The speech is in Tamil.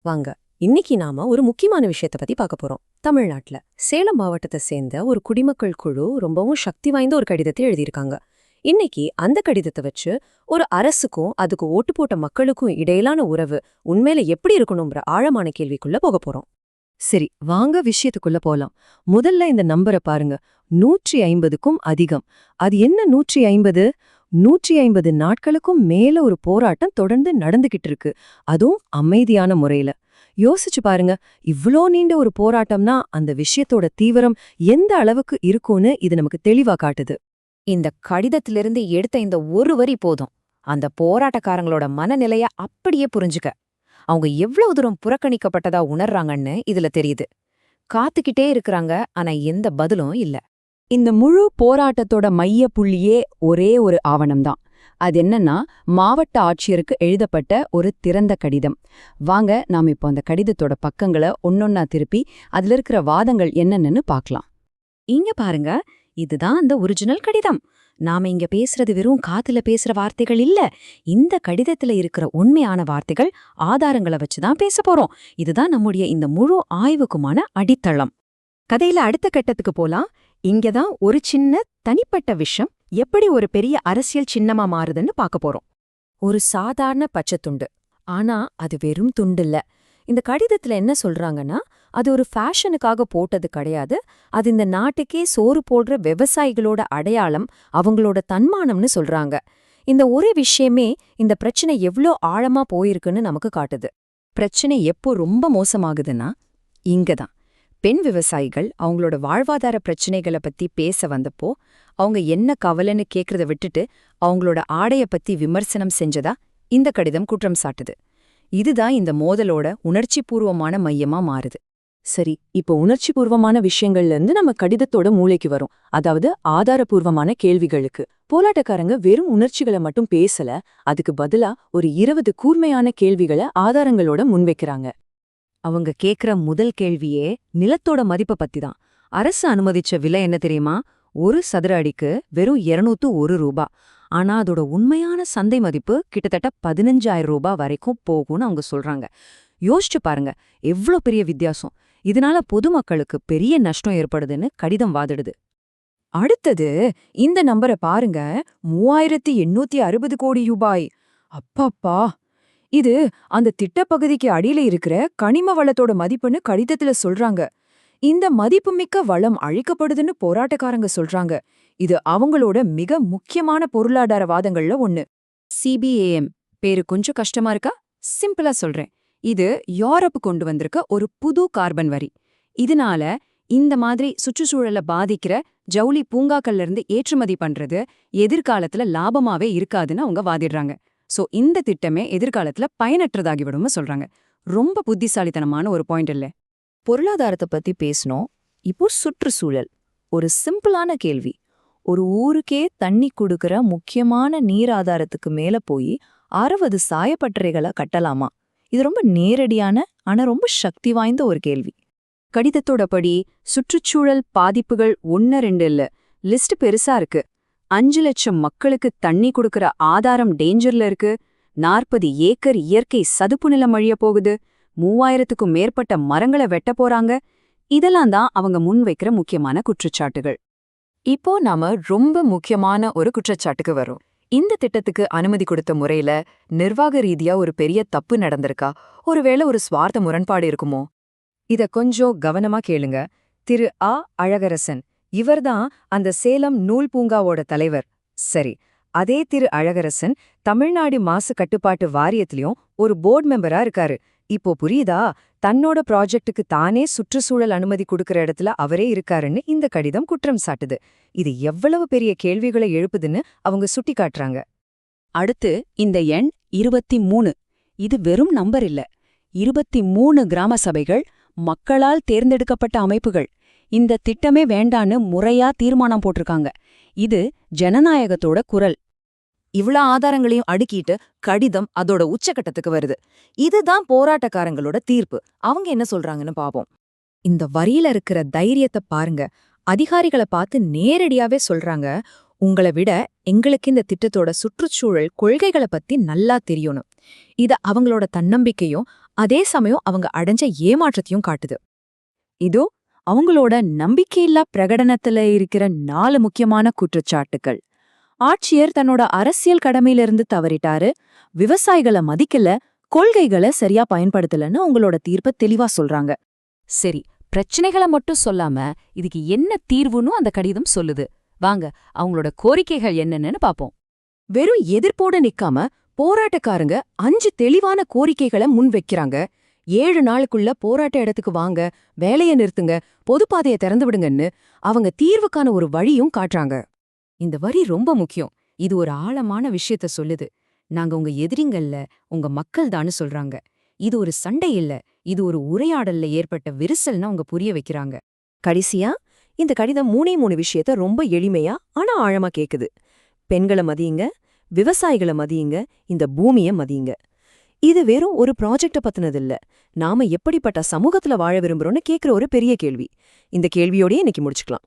வாங்க. இன்னைக்கு நாம ஒரு முக்கியமான விஷயத்த பத்தி பார்க்க போறோம். தமிழ்நாட்டுல சேலம் மாவட்டத்தை சேர்ந்த ஒரு குடிமக்கள் குழு ரொம்பவும் சக்தி வாய்ந்த ஒரு கடிதத்தை எழுதியிருக்காங்க. இன்னைக்கு அந்த கடிதத்தை வச்சு ஒரு அரசுக்கும் அதுக்கு ஓட்டு போட்ட மக்களுக்கும் இடையிலான உறவு உண்மையில எப்படி இருக்கணும்ன்ற ஆழமான கேள்விக்குள்ள போக போறோம். சரி, வாங்க விஷயத்துக்குள்ள போலாம். முதல்ல இந்த நம்பரை பாருங்க. 150க்கும் அதிகம். அது என்ன 150? 150 நாட்களுக்கும் மேல ஒரு போராட்டம் தொடர்ந்து நடந்துகிட்டு இருக்கு. அதுவும் அமைதியான முறையில. யோசிச்சு பாருங்க, இவ்ளோ நீண்ட ஒரு போராட்டம்னா அந்த விஷயத்தோட தீவிரம் எந்த அளவுக்கு இருக்கும்னு இது நமக்கு தெளிவா காட்டுது. இந்த கடிதத்திலிருந்து எடுத்த இந்த ஒரு வரி போதும் அந்த போராட்டக்காரங்களோட மனநிலைய அப்படியே புரிஞ்சுக்க. அவங்க எவ்வளவு தூரம் புறக்கணிக்கப்பட்டதா உணர்றாங்கன்னு இதுல தெரியுது. காத்துக்கிட்டே இருக்கறாங்க, ஆனா எந்த பதிலும் இல்ல. இந்த முழு போராட்டத்தோட மைய புள்ளியே ஒரே ஒரு ஆவணம்தான். அது என்னன்னா, மாவட்ட ஆட்சியருக்கு எழுதப்பட்ட ஒரு திறந்த கடிதம். வாங்க, நாம இப்போ அந்த கடிதத்தோட பக்கங்களை ஒன்னொன்னா திருப்பி அதுல இருக்கிற வாதங்கள் என்னென்னு பார்க்கலாம். இங்க பாருங்க, இதுதான் அந்த ஒரிஜினல் கடிதம். நாம இங்க பேசுறது வெறும் காத்துல பேசுற வார்த்தைகள் இல்ல. இந்த கடிதத்துல இருக்கிற உண்மையான வார்த்தைகள், ஆதாரங்களை வச்சுதான் பேச போறோம். இதுதான் நம்முடைய இந்த முழு ஆய்வுக்குமான அடித்தளம். கதையில அடுத்த கட்டத்துக்கு போலாம். இங்கதான் ஒரு சின்ன தனிப்பட்ட விஷயம் எப்படி ஒரு பெரிய அரசியல் சின்னமா மாறுதுன்னு பார்க்க போறோம். ஒரு சாதாரண பச்சைத்துண்டு. ஆனா அது வெறும் துண்டில்ல. இந்த கடிதத்துல என்ன சொல்றாங்கன்னா, அது ஒரு ஃபேஷனுக்காக போட்டது கிடையாது. அது இந்த நாட்டுக்கே சோறு போடுற விவசாயிகளோட அடையாளம், அவங்களோட தன்மானம்னு சொல்றாங்க. இந்த ஒரு விஷயமே இந்த பிரச்சனை எவ்ளோ ஆழமா போயிருக்குன்னு நமக்கு காட்டுது. பிரச்சனை எப்போ ரொம்ப மோசமாகுதுன்னா இங்கதான். பெண் விவசாயிகள் அவங்களோட வாழ்வாதார பிரச்சனைகளை பத்தி பேச வந்தப்போ அவங்க என்ன கவலைன்னு கேக்குறத விட்டுட்டு அவங்களோட ஆடைய பத்தி விமர்சனம் செஞ்சதா இந்த கடிதம் குற்றம் சாட்டுது. இதுதான் இந்த மோதலோட உணர்ச்சிபூர்வமான மையமா மாறுது. சரி, இப்போ உணர்ச்சிபூர்வமான விஷயங்கள்ல இருந்து நம்ம கடிதத்தோட மூளைக்கு வரும். அதாவது ஆதாரபூர்வமான கேள்விகளுக்கு. போராட்டக்காரங்க வெறும் உணர்ச்சிகளை மட்டும் பேசல, அதுக்கு பதிலா ஒரு 20 கூர்மையான கேள்விகளை ஆதாரங்களோட முன்வைக்கிறாங்க. அவங்க கேக்குற முதல் கேள்வியே நிலத்தோட மதிப்பை பத்தி தான். அரசு அனுமதிச்ச விலை என்ன தெரியுமா? ஒரு சதுர அடிக்கு வெறும் 201 ரூபா. ஆனா அதோட உண்மையான சந்தை மதிப்பு கிட்டத்தட்ட 15,000 ரூபா வரைக்கும் போகும்னு அவங்க சொல்றாங்க. யோசிச்சு பாருங்க, எவ்ளோ பெரிய வித்தியாசம். இதனால பொதுமக்களுக்கு பெரிய நஷ்டம் ஏற்படுதுன்னு கடிதம் வாதிடுது. அடுத்தது இந்த நம்பரை பாருங்க. 3860 கோடி ரூபாய். அப்பப்பா! இது அந்த திட்டப்பகுதிக்கு அடியில இருக்கிற கனிம வளத்தோட மதிப்புன்னு கடிதத்துல சொல்றாங்க. இந்த மதிப்புமிக்க வளம் அழிக்கப்படுதுன்னு போராட்டக்காரங்க சொல்றாங்க. இது அவங்களோட மிக முக்கியமான பொருளாதார வாதங்கள்ல ஒண்ணு. CBAM பேரு கொஞ்சம் கஷ்டமா இருக்கா? சிம்பிளா சொல்றேன். இது யூரோப் கொண்டு வந்திருக்க ஒரு புது கார்பன் வரி. இதனால இந்த மாதிரி சுற்றுச்சூழலை பாதிக்கிற ஜவுளி பூங்காக்கள்ல இருந்து ஏற்றுமதி பண்றது எதிர்காலத்துல லாபமாவே இருக்காதுன்னு அவங்க வாதிடுறாங்க. சோ இந்த திட்டமே எதிர்காலத்துல பயனற்றதாகிவிடும்னு சொல்றாங்க. ரொம்ப புத்திசாலித்தனமான ஒரு பாயிண்ட் இல்ல. பொருளாதாரத்தை பத்தி பேசணும். இப்போ சுற்றுச்சூழல். ஒரு சிம்பிளான கேள்வி. ஒரு ஊருக்கே தண்ணி கொடுக்கற முக்கியமான நீர் ஆதாரத்துக்கு மேல போய் 60 சாயப்பட்டறைகளை கட்டலாமா? இது ரொம்ப நேரடியான ஆனா ரொம்ப சக்தி வாய்ந்த ஒரு கேள்வி. கடிதத்தோட படி சுற்றுச்சூழல் பாதிப்புகள் 1 2 இல்ல, லிஸ்ட் பெருசா இருக்கு. 5 லட்சம் மக்களுக்கு தண்ணி கொடுக்கற ஆதாரம் டேஞ்சர்ல இருக்கு. 40 ஏக்கர் இயற்கை சதுப்பு நிலம் அழிய போகுது. 3000க்கும் மேற்பட்ட மரங்களை வெட்ட போறாங்க. இதெல்லாம் தான் அவங்க முன்வைக்கிற முக்கியமான குற்றச்சாட்டுகள். இப்போ நாம ரொம்ப முக்கியமான ஒரு குற்றச்சாட்டுக்கு வரோம். இந்த திட்டத்துக்கு அனுமதி கொடுத்த முறையில நிர்வாக ரீதியா ஒரு பெரிய தப்பு நடந்திருக்கா? ஒருவேளை ஒரு சுவார்த்த முரண்பாடு இருக்குமோ? இத கொஞ்சம் கவனமா கேளுங்க. திரு ஆ. அழகரசன், இவர்தான் அந்த சேலம் நூல் பூங்காவோட தலைவர். சரி, அதே திரு அழகரசன் தமிழ்நாடு மாசு கட்டுப்பாட்டு வாரியத்திலயும் ஒரு போர்டு மெம்பரா இருக்காரு. இப்போ புரியுதா? தன்னோட ப்ராஜெக்டுக்கு தானே சுற்றுச்சூழல் அனுமதி கொடுக்கற இடத்துல அவரே இருக்காருன்னு இந்த கடிதம் குற்றம் சாட்டுது. இது எவ்வளவு பெரிய கேள்விகளை எழுப்புதுன்னு அவங்க சுட்டி காட்டுறாங்க. அடுத்து இந்த எண் 23. இது வெறும் நம்பர் இல்ல. 23 கிராம சபைகள், மக்களால் தேர்ந்தெடுக்கப்பட்ட அமைப்புகள் இந்த திட்டமே வேண்டான்னு முறையா தீர்மானம் போட்டிருக்காங்க. இது ஜனநாயகத்தோட குரல். இவ்ளோ ஆதாரங்களையும் அடுக்கிட்டு கடிதம் அதோட உச்சகட்டத்துக்கு வருது. இதுதான் போராட்டக்காரங்களோட தீர்ப்பு. அவங்க என்ன சொல்றாங்கன்னு பாப்போம். இந்த வரியில இருக்கிற தைரியத்தை பாருங்க. அதிகாரிகளை பார்த்து நேரடியாவே சொல்றாங்க, உங்களை விட எங்களுக்கு இந்த திட்டத்தோட சுற்றுச்சூழல் கொள்கைகளை பத்தி நல்லா தெரியணும். இது அவங்களோட தன்னம்பிக்கையும் அதே சமயம் அவங்க அடைஞ்ச ஏமாற்றத்தையும் காட்டுது. இதோ அவங்களோட நம்பிக்கையில்லா பிரகடனத்துல இருக்கிற 4 முக்கியமான குற்றச்சாட்டுகள். ஆட்சியர் தன்னோட அரசியல் கடமையிலிருந்து தவறிட்டாரு, விவசாயிகளை மதிக்கல, கொள்கைகளை சரியா பயன்படுத்தலன்னு உங்களோட தீர்ப்பை தெளிவா சொல்றாங்க. சரி, பிரச்சனைகளை மட்டும் சொல்லாம இதுக்கு என்ன தீர்வுன்னு அந்த கடிதம் சொல்லுது. வாங்க அவங்களோட கோரிக்கைகள் என்னன்னு பாப்போம். வெறும் எதிர்ப்போட நிக்காம போராட்டக்காரங்க 5 தெளிவான கோரிக்கைகளை முன் வைக்கிறாங்க. 7 நாளுக்குள்ள போராட்ட இடத்துக்கு வாங்க, வேலையை நிறுத்துங்க, பொதுப்பாதையை திறந்து விடுங்கன்னு அவங்க தீர்வுக்கான ஒரு வழியும் காட்டுறாங்க. இந்த வரி ரொம்ப முக்கியம். இது ஒரு ஆழமான விஷயத்த சொல்லுது. நாங்க உங்க எதிரிங்கல்ல, உங்க மக்கள் தான்னு சொல்றாங்க. இது ஒரு சண்டை இல்ல, இது ஒரு உரையாடல்ல ஏற்பட்ட விரிசல்னு அவங்க புரிய வைக்கிறாங்க. கடைசியா இந்த கடிதம் 3 விஷயத்த ரொம்ப எளிமையா ஆனா ஆழமா கேக்குது. பெண்களை மதியுங்க, விவசாயிகளை மதியுங்க, இந்த பூமியை மதியுங்க. இது வெறும் ஒரு ப்ராஜெக்ட பத்தினதில்ல, நாம எப்படிப்பட்ட சமூகத்துல வாழ விரும்புறோம்னு கேக்குற ஒரு பெரிய கேள்வி. இந்த கேள்வியோடயே இன்னைக்கு முடிச்சுக்கலாம்.